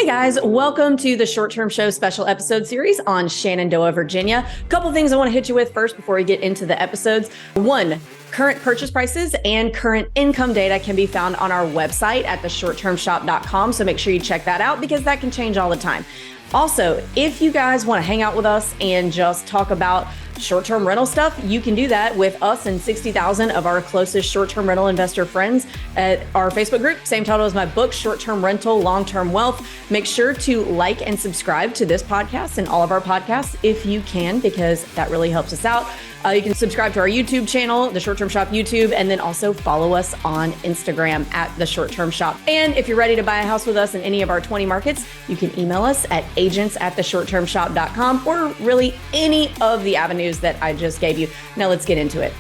Hey guys, welcome to the Short Term Show special episode series on Shenandoah, Virginia. A couple things I want to hit you with first before we get into the episodes. One, current purchase prices and current income data can be found on our website at theshorttermshop.com. So make sure you check that out because that can change all the time. Also, if you guys want to hang out with us and just talk about short-term rental stuff, you can do that with us and 60,000 of our closest short-term rental investor friends at our Facebook group. Same title as my book, Short-Term Rental, Long-Term Wealth. Make sure to like and subscribe to this podcast and all of our podcasts if you can, because that really helps us out. You can subscribe to our YouTube channel, The Short Term Shop YouTube, and then also follow us on Instagram at The Short Term Shop. And if you're ready to buy a house with us in any of our 20 markets, you can email us at agents@theshorttermshop.com or really any of the avenues that I just gave you. Now let's get into it.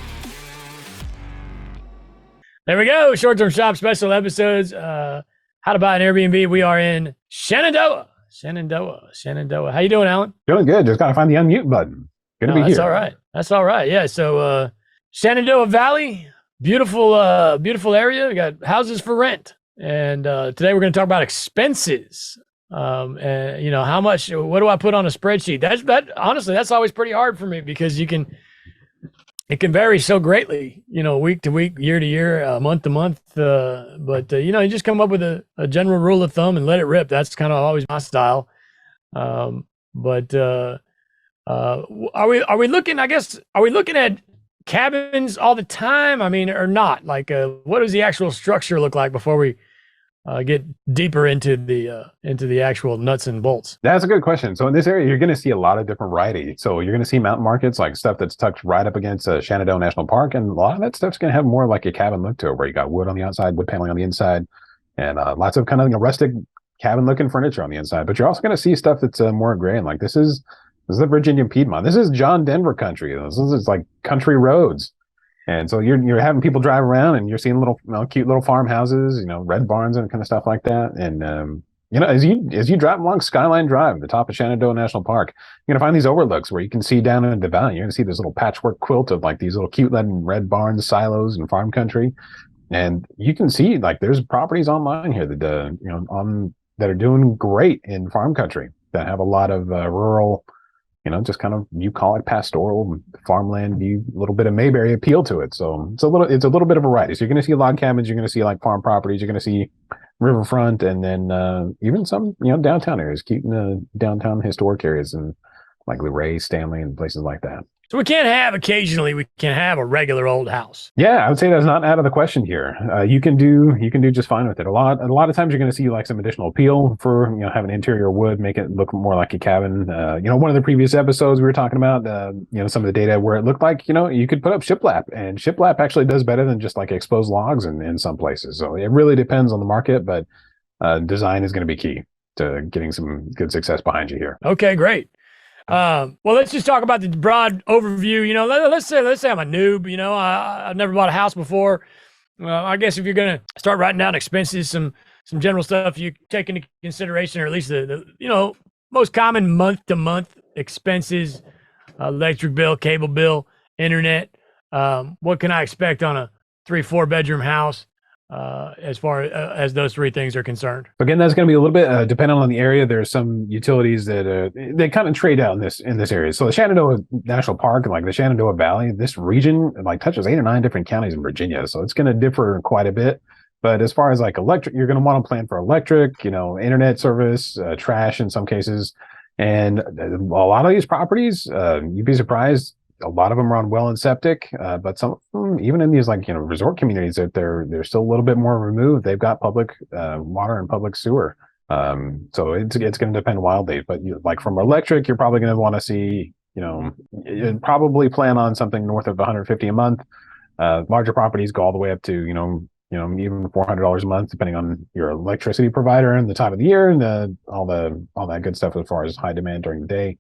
There we go. Short Term Shop special episodes. How to buy an Airbnb. We are in Shenandoah. How you doing, Alan? Doing good. Just got to find the unmute button. Good to be here. That's all right. Yeah. So Shenandoah Valley, beautiful area. We got houses for rent. And today we're going to talk about expenses. And how much, what do I put on a spreadsheet? Honestly, that's always pretty hard for me because it can vary so greatly, week to week, year to year, month to month. But you just come up with a general rule of thumb and let it rip. That's kind of always my style. Are we looking at cabins all the time? I mean, or not? Like, what does the actual structure look like before we get deeper into the actual nuts and bolts? That's a good question. So in this area, you're going to see a lot of different variety. So you're going to see mountain markets, like stuff that's tucked right up against Shenandoah National Park. And a lot of that stuff's going to have more like a cabin look to it, where you got wood on the outside, wood paneling on the inside, and lots of kind of rustic cabin looking furniture on the inside. But you're also going to see stuff that's more grand. Like this is the Virginia Piedmont. This is John Denver country. This is like country roads. And so you're having people drive around and you're seeing little cute little farmhouses, red barns and kind of stuff like that. And as you drive along Skyline Drive, the top of Shenandoah National Park, you're gonna find these overlooks where you can see down into the valley. You're gonna see this little patchwork quilt of like these little cute red barns, silos, and farm country. And you can see like there's properties online here that that are doing great in farm country that have a lot of rural, just kind of, you call it pastoral farmland view, a little bit of Mayberry appeal to it. So it's a little bit of a variety. So you're going to see log cabins, you're going to see like farm properties, you're going to see riverfront, and then even some, downtown areas, cute downtown historic areas, and like Luray, Stanley, and places like that. So we can have a regular old house. Yeah, I would say that's not out of the question here. You can do just fine with it. A lot of times you're going to see like some additional appeal for having interior wood, make it look more like a cabin. One of the previous episodes we were talking about, some of the data where it looked like you could put up shiplap, and shiplap actually does better than just like exposed logs in some places. So it really depends on the market, but design is going to be key to getting some good success behind you here. Okay, great. Well, let's just talk about the broad overview. Let's say I'm a noob. I've never bought a house before. I guess if you're going to start writing down expenses, some general stuff you take into consideration, or at least the most common month-to-month expenses: electric bill, cable bill, internet. What can I expect on a 3-4 bedroom house? As far as those three things are concerned. Again, that's going to be a little bit dependent on the area. There's some utilities that they kind of trade out in this area. So the Shenandoah National Park, like the Shenandoah Valley, this region like touches 8 or 9 different counties in Virginia. So it's going to differ quite a bit. But as far as like electric, you're going to want to plan for electric, internet service, trash in some cases. And a lot of these properties, you'd be surprised, a lot of them are on well and septic, but some of them, even in these resort communities, that they're still a little bit more removed. They've got public water and public sewer. So it's going to depend wildly. But like from electric, you're probably going to want to see, you'd probably plan on something north of $150 a month. Larger properties go all the way up to even $400 a month, depending on your electricity provider and the time of the year and all that good stuff as far as high demand during the day.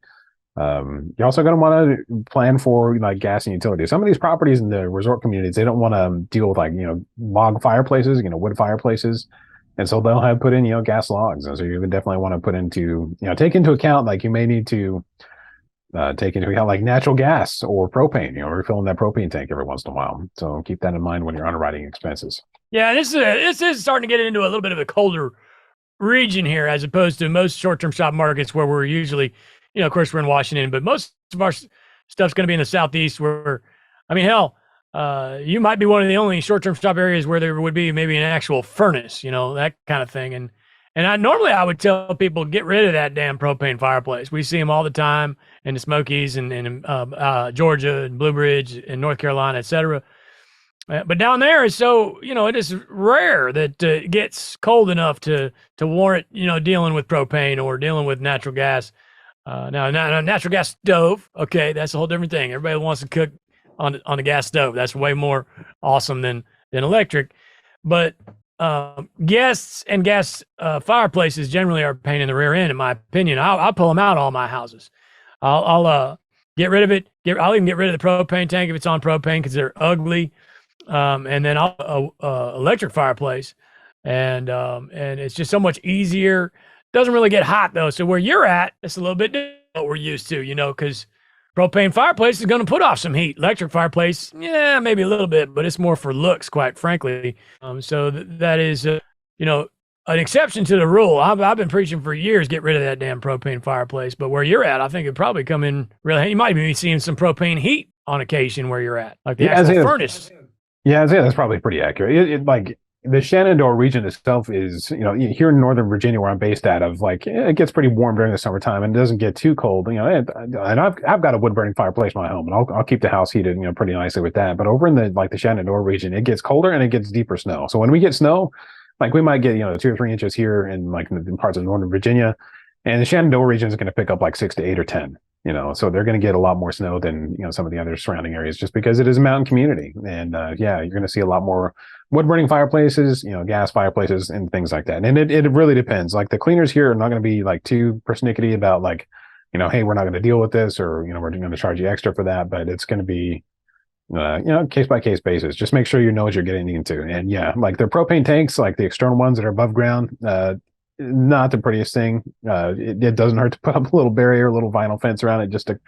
You're also going to want to plan for like gas and utilities. Some of these properties in the resort communities, they don't want to deal with like, log fireplaces, wood fireplaces. And so they'll have put in, gas logs. And so you would definitely want to put into, take into account, like you may need to take into account like natural gas or propane, refilling that propane tank every once in a while. So keep that in mind when you're underwriting expenses. Yeah, this is starting to get into a little bit of a colder region here, as opposed to most short-term shop markets where we're usually, of course, we're in Washington, but most of our stuff's going to be in the Southeast where, I mean, hell, you might be one of the only short-term shop areas where there would be maybe an actual furnace, that kind of thing. And I would tell people, get rid of that damn propane fireplace. We see them all the time in the Smokies and in Georgia and Blue Ridge and North Carolina, et cetera. But down there is so, it is rare that it gets cold enough to warrant, dealing with propane or dealing with natural gas. Now, natural gas stove, okay, that's a whole different thing. Everybody wants to cook on a gas stove. That's way more awesome than electric. But guests and gas fireplaces generally are a pain in the rear end, in my opinion. I'll pull them out of all my houses. I'll get rid of it. I'll even get rid of the propane tank if it's on propane because they're ugly. And then I'll electric fireplace, and it's just so much easier. Doesn't really get hot though. So where you're at, it's a little bit different than what we're used to, because propane fireplace is going to put off some heat. Electric fireplace, yeah, maybe a little bit, but it's more for looks, quite frankly. So that is, an exception to the rule. I've been preaching for years, get rid of that damn propane fireplace. But where you're at, I think it'd probably come in really. You might be seeing some propane heat on occasion where you're at, like the actual furnace. Yeah, that's probably pretty accurate. It like the Shenandoah region itself is, here in Northern Virginia where I'm based out of, like it gets pretty warm during the summertime and it doesn't get too cold. And I've got a wood burning fireplace in my home, and I'll keep the house heated, pretty nicely with that. But over in the Shenandoah region, it gets colder and it gets deeper snow. So when we get snow, like we might get 2 or 3 inches here in in parts of Northern Virginia, and the Shenandoah region is going to pick up like 6 to 8 or 10. So they're going to get a lot more snow than, some of the other surrounding areas just because it is a mountain community. And you're going to see a lot more wood burning fireplaces, gas fireplaces and things like that. And it really depends. Like the cleaners here are not going to be like too persnickety about like, hey, we're not going to deal with this, or, we're going to charge you extra for that. But it's going to be, case by case basis. Just make sure you know what you're getting into. And yeah, like the propane tanks, like the external ones that are above ground, not the prettiest thing. It doesn't hurt to put up a little barrier, a little vinyl fence around it, just to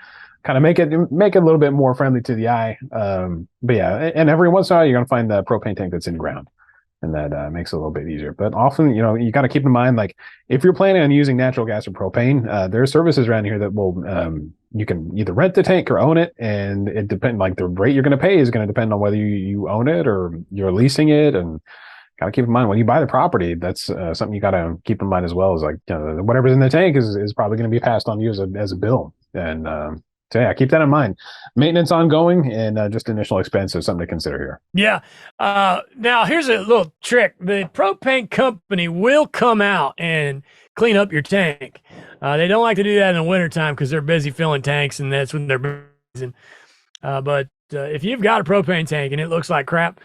kind of make it a little bit more friendly to the eye. But yeah, and every once in a while you're going to find the propane tank that's in ground, and that makes it a little bit easier. But often, you got to keep in mind, like if you're planning on using natural gas or propane, there are services around here that will, you can either rent the tank or own it, and it depends. Like the rate you're going to pay is going to depend on whether you own it or you're leasing it. And got to keep in mind when you buy the property, that's something you got to keep in mind as well, is like whatever's in the tank is probably going to be passed on to you as a bill. And so yeah, keep that in mind. Maintenance ongoing, and just initial expense is something to consider here. Yeah. Now here's a little trick. The propane company will come out and clean up your tank. They don't like to do that in the wintertime because they're busy filling tanks, and that's when they're busy. But if you've got a propane tank and it looks like crap,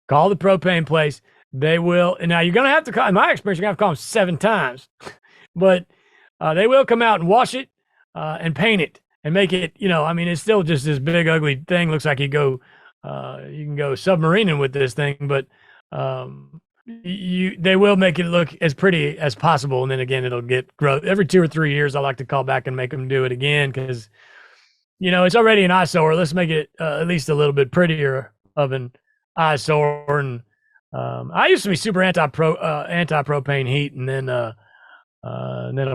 call the propane place. They will. And now you're going to have to call, in my experience, you're going to have to call them 7 times, but they will come out and wash it and paint it and make it, it's still just this big, ugly thing. Looks like you can go submarining with this thing, but they will make it look as pretty as possible. And then again, it'll get growth every 2 or 3 years. I like to call back and make them do it again, because, it's already an eyesore. Let's make it at least a little bit prettier of an eyesore. And I used to be super anti-propane heat, and then I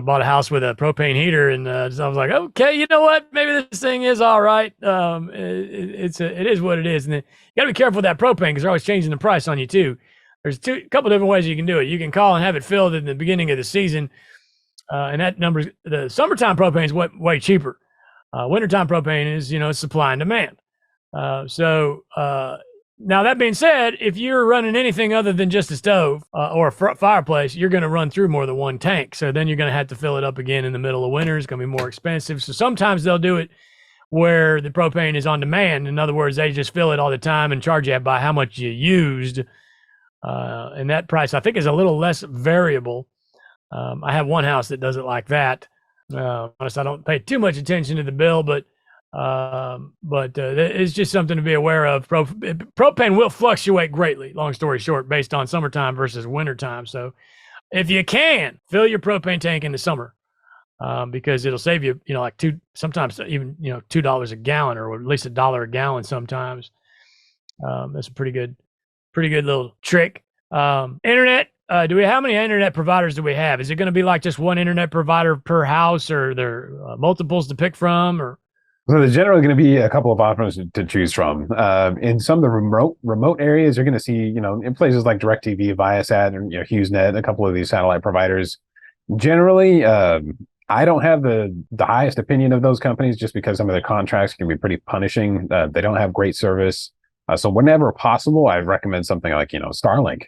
bought a house with a propane heater, and so I was like, okay, you know what? Maybe this thing is all right. It is what it is, and then you got to be careful with that propane because they're always changing the price on you too. There's a couple different ways you can do it. You can call and have it filled in the beginning of the season, and that the summertime propane is way cheaper. Wintertime propane is supply and demand. Now, that being said, if you're running anything other than just a stove or a fireplace, you're going to run through more than one tank. So then you're going to have to fill it up again in the middle of winter. It's going to be more expensive. So sometimes they'll do it where the propane is on demand. In other words, they just fill it all the time and charge you by how much you used. And that price, I think, is a little less variable. I have one house that does it like that. Honestly, I don't pay too much attention to the bill, but it's just something to be aware of. Propane will fluctuate greatly, long story short, based on summertime versus wintertime. So if you can, fill your propane tank in the summer, because it'll save you, like sometimes even, $2 a gallon, or at least $1 a gallon sometimes. That's a pretty good little trick. Internet, how many internet providers do we have? Is it going to be like just one internet provider per house, or are there multiples to pick from, or? So there's generally going to be a couple of options to choose from. In some of the remote areas, you're going to see, in places like DirecTV, Viasat, and HughesNet, a couple of these satellite providers. Generally, I don't have the highest opinion of those companies just because some of their contracts can be pretty punishing. They don't have great service. So whenever possible, I recommend something like, Starlink,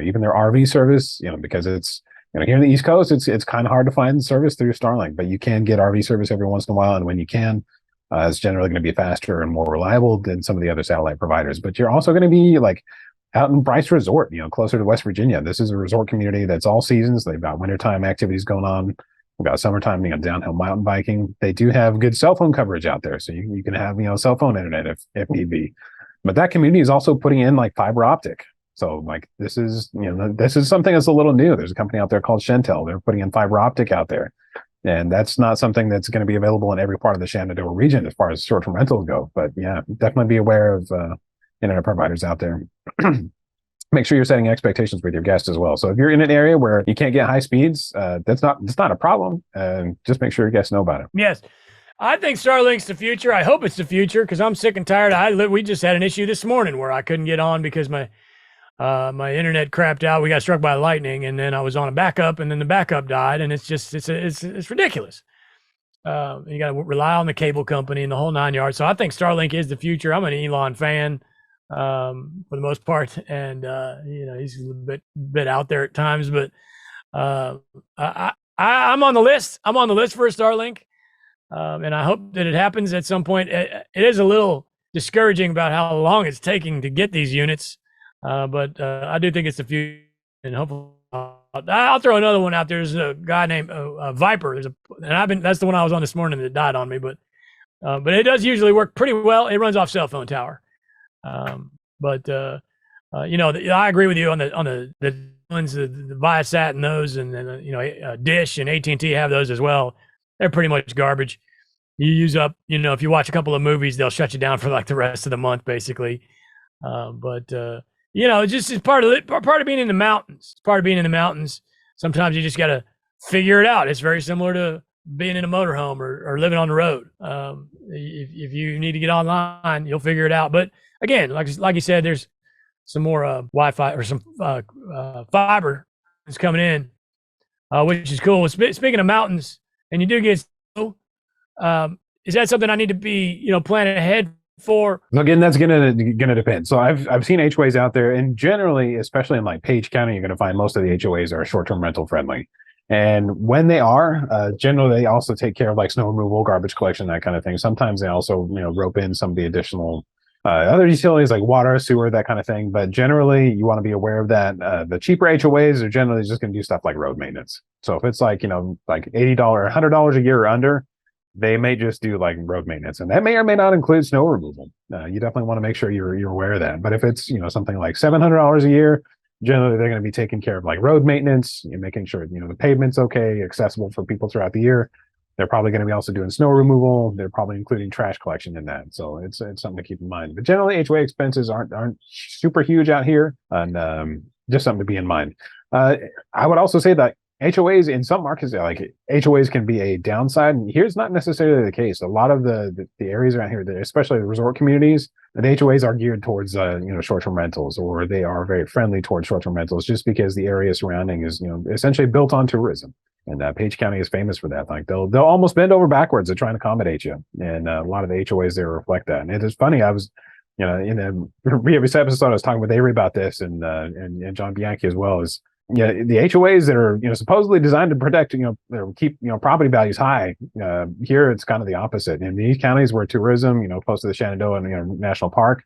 even their RV service, because it's, here in the East Coast, it's kind of hard to find service through Starlink, but you can get RV service every once in a while. And when you can, it's generally going to be faster and more reliable than some of the other satellite providers. But you're also going to be like out in Bryce Resort, closer to West Virginia. This is a resort community that's all seasons. They've got wintertime activities going on. We've got summertime, downhill mountain biking. They do have good cell phone coverage out there. So you can have, cell phone internet if need be. But that community is also putting in like fiber optic. So like this is something that's a little new. There's a company out there called Shentel. They're putting in fiber optic out there. And that's not something that's going to be available in every part of the Shenandoah region as far as short-term rentals go. But yeah, definitely be aware of internet providers out there. Make sure you're setting expectations with your guests as well. So if you're in an area where you can't get high speeds, it's not a problem. Just make sure your guests know about it. Yes. I think Starlink's the future. I hope it's the future because I'm sick and tired. We just had an issue this morning where I couldn't get on because my internet crapped out. We got struck by lightning, and then I was on a backup, and then the backup died, and it's ridiculous. You got to rely on the cable company and the whole 9 yards. So I think Starlink is the future. I'm an Elon fan for the most part, and he's a little bit out there at times, but I'm on the list. I'm on the list for a Starlink, and I hope that it happens at some point. It is a little discouraging about how long it's taking to get these units. But I do think it's the future, and hopefully I'll throw another one out there. There's a guy named Viper. That's the one I was on this morning that died on me, but it does usually work pretty well. It runs off cell phone tower. I agree with you on the ones, the Viasat and those, and Dish and AT&T have those as well. They're pretty much garbage. You use up, if you watch a couple of movies, they'll shut you down for like the rest of the month, basically. It's part of being in the mountains. It's part of being in the mountains. Sometimes you just got to figure it out. It's very similar to being in a motorhome or living on the road. If you need to get online, you'll figure it out. But again, like you said, there's some more Wi-Fi or some fiber is coming in, which is cool. Speaking of mountains, and you do get snow, is that something I need to be, planning ahead for? Again, that's gonna depend. So I've seen HOAs out there, and generally, especially in like Page County, you're gonna find most of the HOAs are short-term rental friendly. And when they are, generally they also take care of like snow removal, garbage collection, that kind of thing. Sometimes they also rope in some of the additional other utilities like water, sewer, that kind of thing. But generally, you want to be aware of that. The cheaper HOAs are generally just going to do stuff like road maintenance. So if it's like like $80, $100 a year or under, they may just do like road maintenance, and that may or may not include snow removal. You definitely want to make sure you're aware of that. But if it's something like $700 a year, generally they're going to be taking care of like road maintenance, making sure the pavement's okay, accessible for people throughout the year. They're probably going to be also doing snow removal. They're probably including trash collection in that. So it's something to keep in mind. But generally, HOA expenses aren't super huge out here, and just something to be in mind. I would also say that HOAs in some markets, like HOAs can be a downside. And here's not necessarily the case. A lot of the areas around here, especially the resort communities, the HOAs are geared towards short-term rentals, or they are very friendly towards short-term rentals, just because the area surrounding is essentially built on tourism. And Page County is famous for that. Like they'll almost bend over backwards to try and accommodate you. And a lot of the HOAs there reflect that. And it is funny. I was in a previous episode, I was talking with Avery about this, and John Bianchi as well. Is the HOAs that are supposedly designed to protect or keep property values high, here it's kind of the opposite. In these counties where tourism close to the Shenandoah and National Park,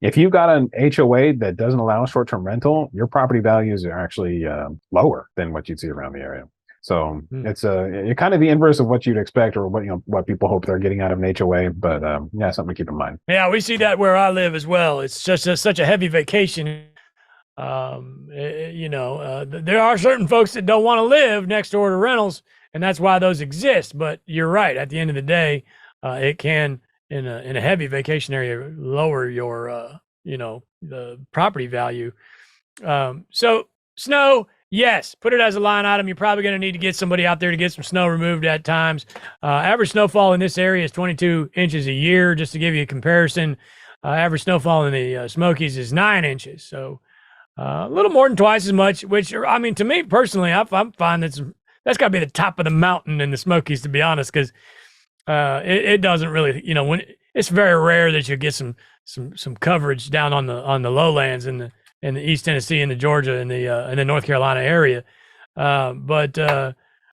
if you've got an HOA that doesn't allow short-term rental, your property values are actually lower than what you'd see around the area. So it's kind of the inverse of what you'd expect, or what people hope they're getting out of an HOA. But something to keep in mind. Yeah, we see that where I live as well. It's just such a heavy vacation. There are certain folks that don't want to live next door to rentals, and that's why those exist. But you're right. At the end of the day, it can, in a heavy vacation area, lower your, the property value. So snow, Yes, put it as a line item. You're probably going to need to get somebody out there to get some snow removed at times. Average snowfall in this area is 22 inches a year. Just to give you a comparison, average snowfall in the Smokies is 9 inches. So a little more than twice as much, which, I mean, to me personally, I'm fine. That's got to be the top of the mountain in the Smokies, to be honest, because it doesn't really, when it's very rare that you get some coverage down on the lowlands in the East Tennessee and the Georgia and the North Carolina area. But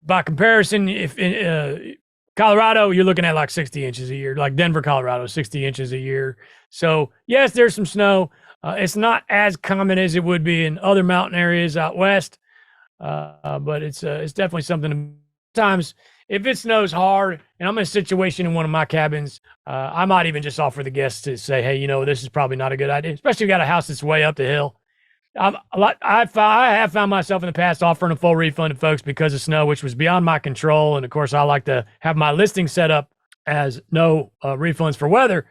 by comparison, if in Colorado, you're looking at like 60 inches a year, like Denver, Colorado, 60 inches a year. So yes, there's some snow. It's not as common as it would be in other mountain areas out west, but it's definitely something. Sometimes if it snows hard and I'm in a situation in one of my cabins, I might even just offer the guests to say, hey, this is probably not a good idea, especially if you got a house that's way up the hill. I have found myself in the past offering a full refund to folks because of snow, which was beyond my control. And of course, I like to have my listing set up as no refunds for weather.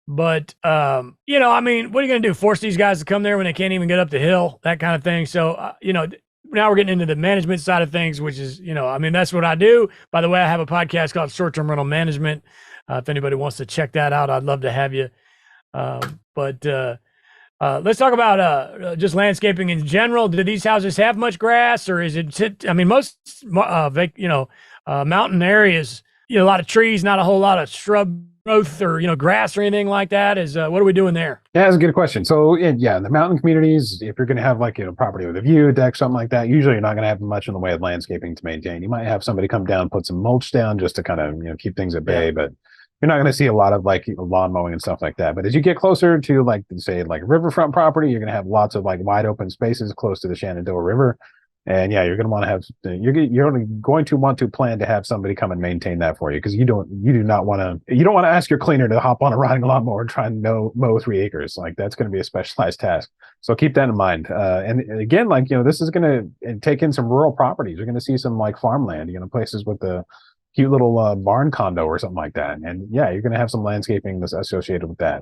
But, I mean, what are you going to do? Force these guys to come there when they can't even get up the hill, that kind of thing. So, now we're getting into the management side of things, which is, I mean, that's what I do. By the way, I have a podcast called Short-Term Rental Management. If anybody wants to check that out, I'd love to have you. But let's talk about just landscaping in general. Do these houses have much grass, or is it? I mean, most mountain areas, a lot of trees, not a whole lot of shrub growth or grass or anything like that. What are we doing there? Yeah, that's a good question. So in the mountain communities, if you're going to have like property with a view, a deck, something like that, usually you're not going to have much in the way of landscaping to maintain. You might have somebody come down, put some mulch down just to kind of keep things at bay, but you're not going to see a lot of like lawn mowing and stuff like that. But as you get closer to like say like riverfront property, you're going to have lots of like wide open spaces close to the Shenandoah River. And you're going to want to have you're only going to want to plan to have somebody come and maintain that for you, because you don't want to ask your cleaner to hop on a riding lawnmower and try and mow 3 acres. Like that's going to be a specialized task. So keep that in mind. And again, like this is going to take in some rural properties. You're going to see some like farmland, places with the cute little barn condo or something like that. And you're going to have some landscaping that's associated with that.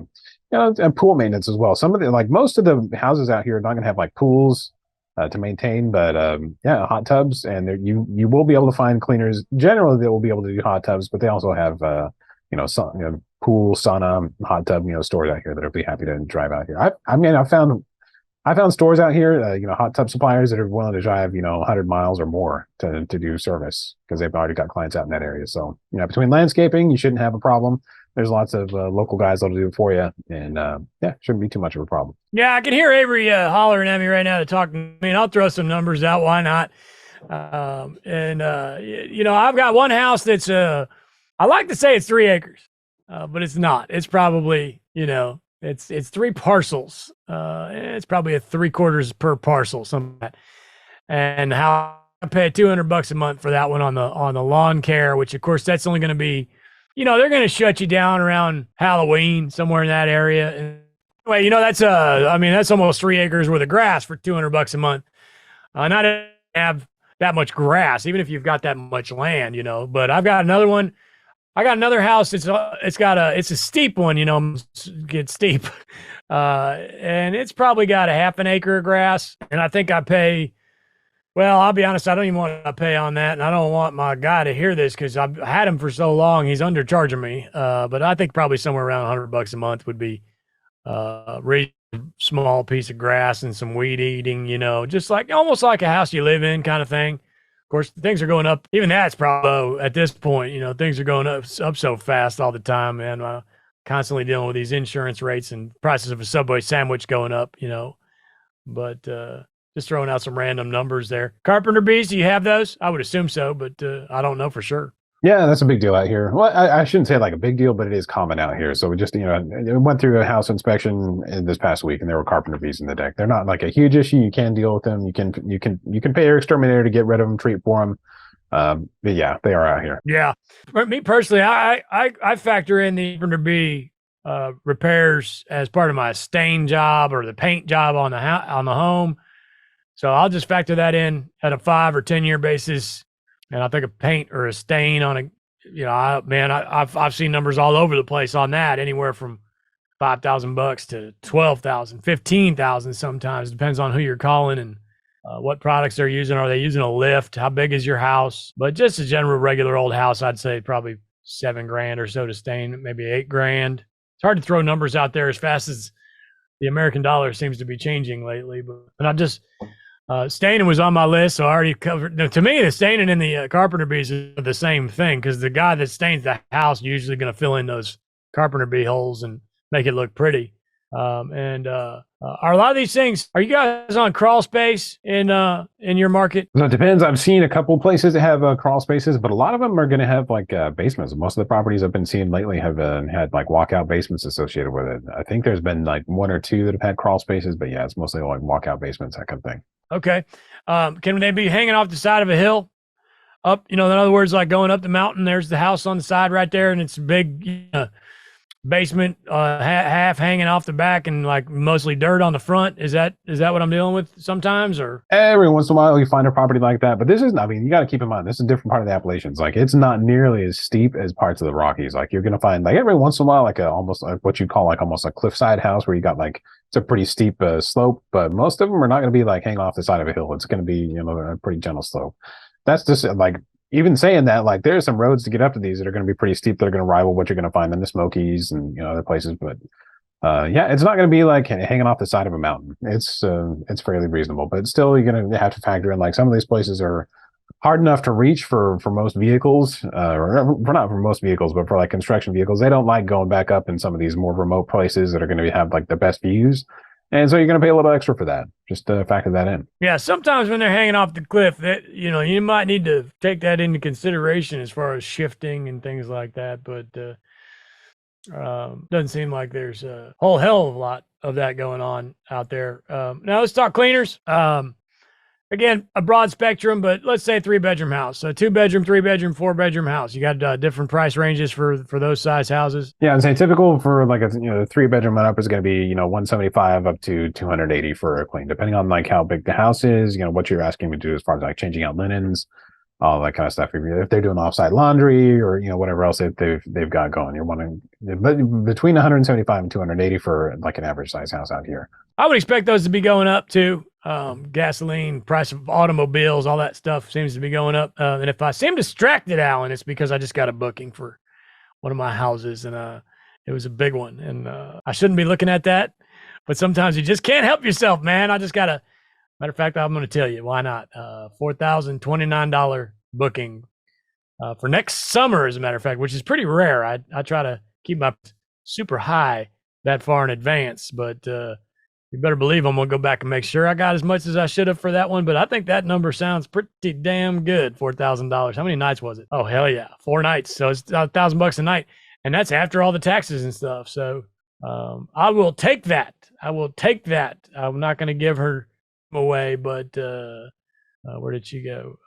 And pool maintenance as well. Some of the most of the houses out here are not going to have like pools to maintain, but hot tubs, and you will be able to find cleaners. Generally, they will be able to do hot tubs, but they also have pool, sauna, hot tub stores out here that will be happy to drive out here. I found stores out here, hot tub suppliers that are willing to drive 100 miles or more to do service because they've already got clients out in that area. So between landscaping, you shouldn't have a problem. There's lots of local guys that'll do it for you, and shouldn't be too much of a problem. Yeah, I can hear Avery hollering at me right now to talk. I mean, I'll throw some numbers out. Why not? I've got one house that's I like to say it's 3 acres, but it's not. It's probably it's 3 parcels. It's probably a 3/4 per parcel, something like that. And how I pay $200 a month for that one on the lawn care, which of course that's only going to be. They're going to shut you down around Halloween, somewhere in that area. And anyway, that's almost 3 acres worth of grass for $200 a month. Not to have that much grass, even if you've got that much land, but I've got another one. I got another house. It's a steep one, get steep. And it's probably got a half an acre of grass. And I think I pay, well, I'll be honest, I don't even want to pay on that, and I don't want my guy to hear this because I've had him for so long. He's undercharging me, but I think probably somewhere around $100 a month would be a really small piece of grass and some weed eating, just like almost like a house you live in kind of thing. Of course, things are going up. Even that's probably low at this point. Things are going up so fast all the time, man. Constantly dealing with these insurance rates and prices of a Subway sandwich going up, but just throwing out some random numbers there. Carpenter bees, do you have those? I would assume so, but I don't know for sure. Yeah, that's a big deal out here. Well, I shouldn't say like a big deal, but it is common out here. So we just, went through a house inspection this past week, and there were carpenter bees in the deck. They're not like a huge issue. You can deal with them. You can pay your exterminator to get rid of them, treat for them. But yeah, they are out here. Yeah, for me personally, I factor in the carpenter bee repairs as part of my stain job or the paint job on the home. So I'll just factor that in at a 5 or 10 year basis. And I think a paint or a stain on I've seen numbers all over the place on that, anywhere from $5,000 to $12,000, $15,000 sometimes, depends on who you're calling and what products they're using. Are they using a lift? How big is your house? But just a general regular old house, I'd say probably $7,000 or so to stain, maybe $8,000. It's hard to throw numbers out there as fast as the American dollar seems to be changing lately. But I just staining was on my list, so I already covered. Now, to me, the staining and the carpenter bees is the same thing, because the guy that stains the house usually going to fill in those carpenter bee holes and make it look pretty. Are a lot of these things, are you guys on crawl space in your market? So it depends. I've seen a couple places that have crawl spaces, but a lot of them are going to have like basements. Most of the properties I've been seeing lately have had like walkout basements associated with it. I think there's been like one or two that have had crawl spaces, but yeah, it's mostly like walkout basements, that kind of thing. Okay. Can they be hanging off the side of a hill? Up, in other words, like going up the mountain, there's the house on the side right there, and it's a big basement, half hanging off the back and like mostly dirt on the front. Is that what I'm dealing with sometimes? Or every once in a while you find a property like that, but this is, I mean, you got to keep in mind, this is a different part of the Appalachians. Like, it's not nearly as steep as parts of the Rockies. Like, you're going to find like every once in a while, like almost like what you call like almost a cliffside house where you got like, it's a pretty steep slope, but most of them are not going to be like hanging off the side of a hill. It's going to be, a pretty gentle slope. That's just like, even saying that, like, there's some roads to get up to these that are going to be pretty steep. They're going to rival what you're going to find in the Smokies and other places. But yeah, it's not going to be like hanging off the side of a mountain. It's fairly reasonable, but still, you're going to have to factor in like some of these places are hard enough to reach for most vehicles, or not for most vehicles, but for like construction vehicles. They don't like going back up in some of these more remote places that are going to have like the best views. And so you're going to pay a little extra for that. Just to factor that in. Yeah, sometimes when they're hanging off the cliff, that you might need to take that into consideration as far as shifting and things like that. But doesn't seem like there's a whole hell of a lot of that going on out there. Now let's talk cleaners. Again, a broad spectrum, but let's say 3-bedroom house. So 2-bedroom, 3-bedroom, 4-bedroom house. You got different price ranges for those size houses. Yeah, I'd say typical for like a 3-bedroom and up is going to be $175 up to $280 for a clean, depending on like how big the house is. What you're asking me to do as far as like changing out linens, all that kind of stuff. If they're doing offsite laundry or whatever else they've got going, you're wanting between $175 and $280 for like an average size house out here. I would expect those to be going up too. Gasoline, price of automobiles, all that stuff seems to be going up. And if I seem distracted, Alan, it's because I just got a booking for one of my houses, and it was a big one. And I shouldn't be looking at that, but sometimes you just can't help yourself, man. I just got a matter of fact, I'm going to tell you why not. $4,029 booking for next summer, as a matter of fact, which is pretty rare. I try to keep my super high that far in advance, but you better believe I'm going to go back and make sure I got as much as I should have for that one. But I think that number sounds pretty damn good. $4,000. How many nights was it? Oh, hell yeah. 4 nights. So it's $1,000 a night. And that's after all the taxes and stuff. So I will take that. I'm not going to give her away, but where did she go?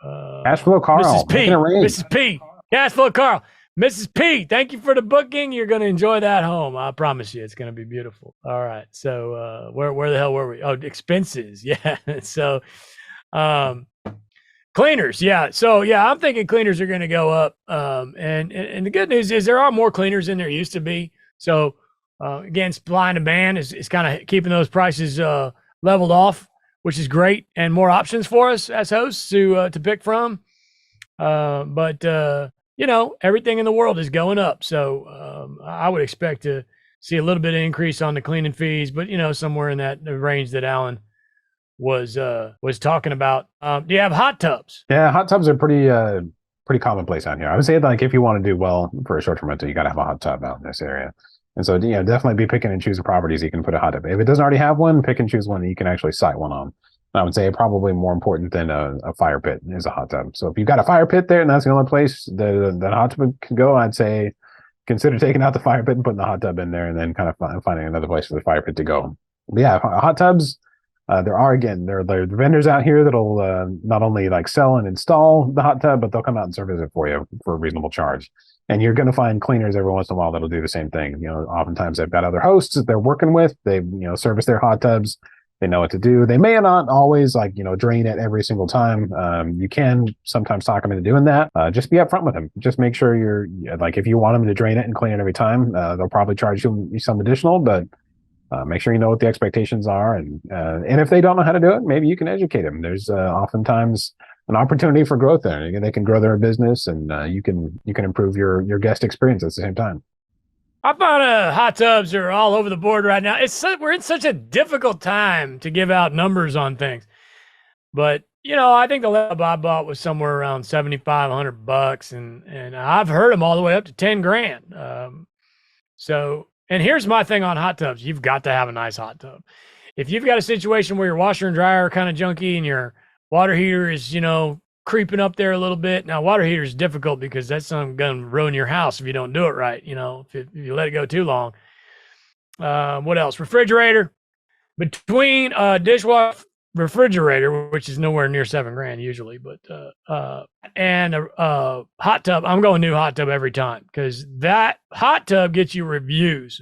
Cash flow Carl. Mrs. P. Cash flow Carl. Mrs. P, thank you for the booking. You're going to enjoy that home. I promise you, it's going to be beautiful. All right. So where the hell were we? Oh, expenses. Yeah. So cleaners. Yeah. So yeah, I'm thinking cleaners are going to go up. And the good news is there are more cleaners than there used to be. So again, supply and demand is kind of keeping those prices leveled off, which is great, and more options for us as hosts to pick from. But everything in the world is going up. So I would expect to see a little bit of increase on the cleaning fees, but somewhere in that range that Alan was talking about. Do you have hot tubs? Yeah, hot tubs are pretty commonplace out here. I would say like if you want to do well for a short-term rental, you got to have a hot tub out in this area. And so, definitely be picking and choosing properties you can put a hot tub. If it doesn't already have one, pick and choose one that you can actually site one on. I would say probably more important than a fire pit is a hot tub. So if you've got a fire pit there and that's the only place that hot tub can go, I'd say consider taking out the fire pit and putting the hot tub in there, and then kind of finding another place for the fire pit to go. But yeah, hot tubs, there are vendors out here that'll not only like sell and install the hot tub, but they'll come out and service it for you for a reasonable charge. And you're going to find cleaners every once in a while that'll do the same thing. Oftentimes they've got other hosts that they're working with. They service their hot tubs. They know what to do. They may not always drain it every single time. You can sometimes talk them into doing that. Just be upfront with them. Just make sure you're if you want them to drain it and clean it every time, they'll probably charge you some additional, but Make sure you know what the expectations are, and if they don't know how to do it, maybe you can educate them. There's oftentimes an opportunity for growth there. They can grow their business, and you can improve your guest experience at the same time. I found hot tubs are all over the board right now. We're in such a difficult time to give out numbers on things, but I think the lab I bought was somewhere around $7,500, and I've heard them all the way up to 10 grand. And here's my thing on hot tubs: you've got to have a nice hot tub. If you've got a situation where your washer and dryer are kind of junky and your water heater is creeping up there a little bit. Now, water heater is difficult because that's going to ruin your house if you don't do it right. If you let it go too long. What else? Refrigerator. Between dishwasher, refrigerator, which is nowhere near 7 grand usually, but and a hot tub. I'm going new hot tub every time because that hot tub gets you reviews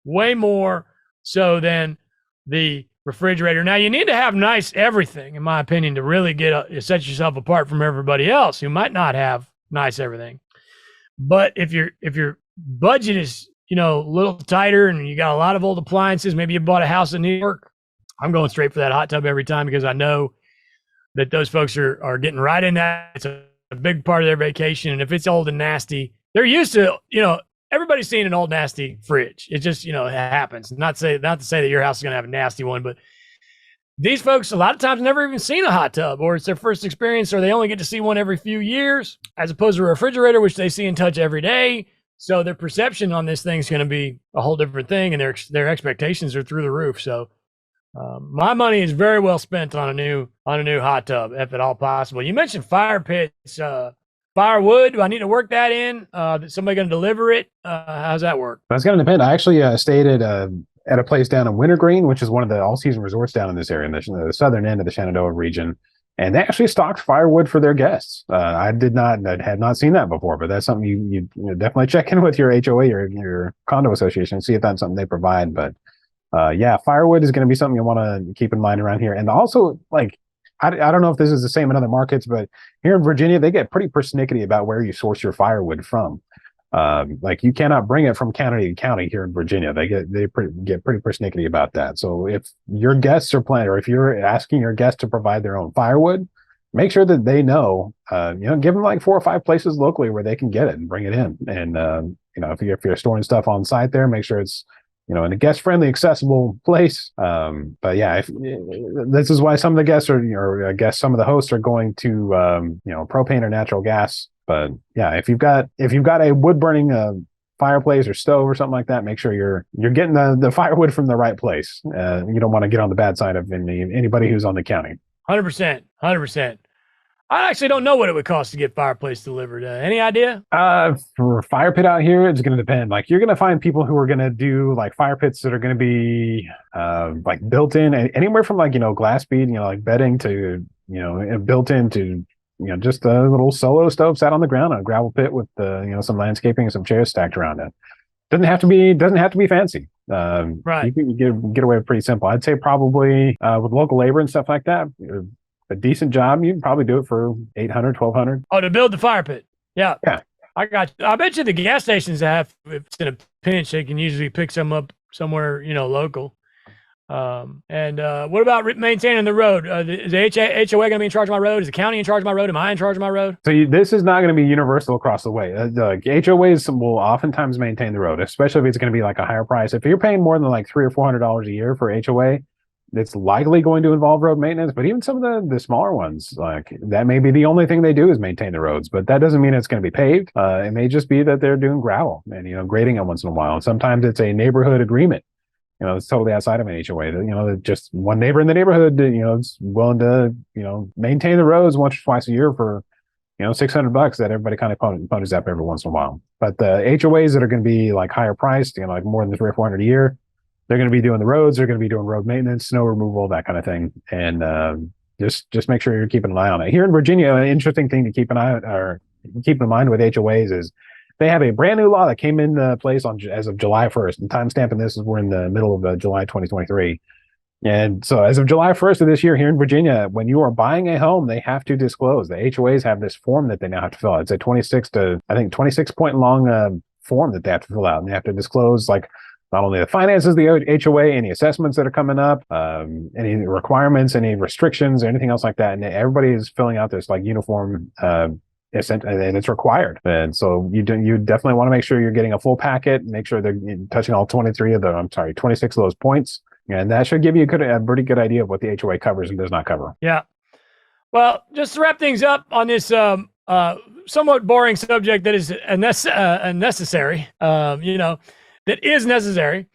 way more so than the refrigerator. Now, you need to have nice everything, in my opinion, to really set yourself apart from everybody else who might not have nice everything. But if your budget is a little tighter and you got a lot of old appliances, maybe you bought a house in New York, I'm going straight for that hot tub every time because I know that those folks are getting right in that. It's a big part of their vacation, and if it's old and nasty, they're used to everybody's seen an old nasty fridge. It just, it happens. Not to say that your house is going to have a nasty one, but these folks a lot of times never even seen a hot tub, or it's their first experience, or they only get to see one every few years, as opposed to a refrigerator, which they see and touch every day. So their perception on this thing is going to be a whole different thing, and their expectations are through the roof. So my money is very well spent on a new hot tub, if at all possible. You mentioned fire pits. Firewood, do I need to work that in? Is somebody going to deliver it? How's that work? That's going to depend. I actually stayed at a place down in Wintergreen, which is one of the all-season resorts down in this area, in the southern end of the Shenandoah region. And they actually stocked firewood for their guests. I had not seen that before, but that's something you definitely check in with your HOA, your condo association, and see if that's something they provide. But yeah, firewood is going to be something you want to keep in mind around here. And also, I don't know if this is the same in other markets, but here in Virginia, they get pretty persnickety about where you source your firewood from. You cannot bring it from county to county here in Virginia. They get pretty persnickety about that. So if your guests are planning, or if you're asking your guests to provide their own firewood, make sure that they know. Give them 4 or 5 places locally where they can get it and bring it in. And if you're storing stuff on site there, make sure it's in a guest-friendly, accessible place. But yeah, this is why some of the guests or I guess some of the hosts are going to, propane or natural gas. But yeah, if you've got a wood-burning fireplace or stove or something like that, make sure you're getting the firewood from the right place. You don't want to get on the bad side of anybody who's on the county. 100%. I actually don't know what it would cost to get fireplace delivered. Any idea? For fire pit out here, it's going to depend. You're going to find people who are going to do fire pits that are going to be built in, anywhere from glass bead, bedding to built into just a little solo stove sat on the ground on a gravel pit with some landscaping and some chairs stacked around it. Doesn't have to be fancy. Right. You can get away with pretty simple. I'd say probably with local labor and stuff like that. A decent job, you can probably do it for $800, $1,200. Oh, to build the fire pit. Yeah. Yeah. I got you. I bet you the gas stations if it's in a pinch, they can usually pick some up somewhere, local. And what about maintaining the road? Is the HOA going to be in charge of my road? Is the county in charge of my road? Am I in charge of my road? So this is not going to be universal across the way. The HOAs will oftentimes maintain the road, especially if it's going to be a higher price. If you're paying more than $300 or $400 a year for HOA, it's likely going to involve road maintenance. But even some of the smaller ones, that may be the only thing they do is maintain the roads. But that doesn't mean it's going to be paved. It may just be that they're doing gravel and grading it once in a while. And sometimes it's a neighborhood agreement. It's totally outside of an HOA. That just one neighbor in the neighborhood, is willing to maintain the roads once or twice a year for $600 that everybody kind of ponies up every once in a while. But the HOAs that are going to be higher priced, more than $300 or $400 a year, they're going to be doing the roads. They're going to be doing road maintenance, snow removal, that kind of thing. And just make sure you're keeping an eye on it. Here in Virginia, an interesting thing to keep in mind with HOAs is they have a brand new law that came into place as of July 1st. And timestamping this is we're in the middle of July 2023. And so as of July 1st of this year here in Virginia, when you are buying a home, they have to disclose. The HOAs have this form that they now have to fill out. It's a 26 point long form that they have to fill out. And they have to disclose not only the finances, the HOA, any assessments that are coming up, any requirements, any restrictions, or anything else like that. And everybody is filling out this like uniform, and it's required. And so you definitely want to make sure you're getting a full packet, make sure they're touching all 26 of those points. And that should give you a pretty good idea of what the HOA covers and does not cover. Yeah. Well, just to wrap things up on this somewhat boring subject that is unnecessary, that is necessary.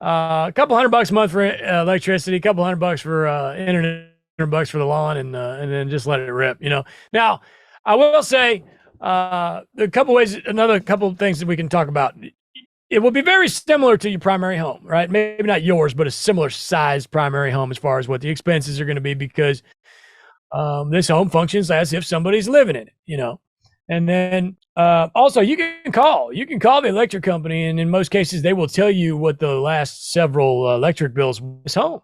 A couple $100 a month for electricity, a couple $100 for internet, $100 for the lawn, and then just let it rip. Now, I will say another couple things that we can talk about. It will be very similar to your primary home, right? Maybe not yours, but a similar size primary home as far as what the expenses are going to be, because this home functions as if somebody's living in it, And then also you can call the electric company, and in most cases they will tell you what the last several electric bills of this home.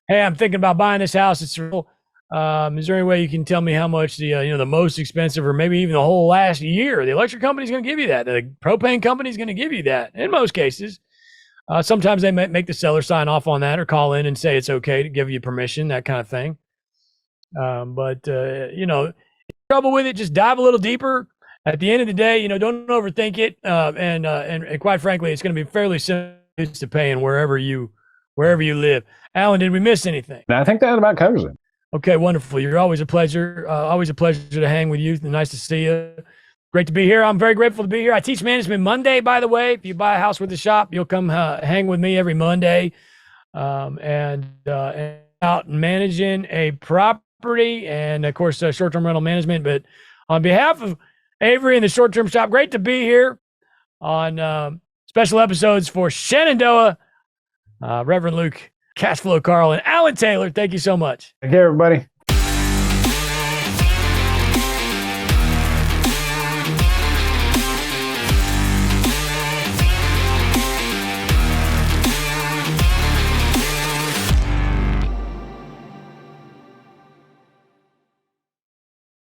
Hey, I'm thinking about buying this house. It's real. Is there any way you can tell me how much the most expensive, or maybe even the whole last year? The electric company's going to give you that. The propane company's going to give you that. In most cases, sometimes they make the seller sign off on that or call in and say it's okay to give you permission, that kind of thing. But trouble with it, just dive a little deeper. At the end of the day, don't overthink it. And quite frankly, it's going to be fairly simple to paying wherever you live. Alan, did we miss anything? No, I think that about covers it. Okay, wonderful. You're always a pleasure. Always a pleasure to hang with you. Nice to see you. Great to be here. I'm very grateful to be here. I teach management Monday, by the way. If you buy a house with a shop, you'll come hang with me every Monday, and out managing a property, and of course, short-term rental management. But on behalf of Avery and the short-term shop, great to be here on special episodes for Shenandoah. Reverend Luke, Cashflow Carl, and Alan Taylor. Thank you so much. Take care, everybody.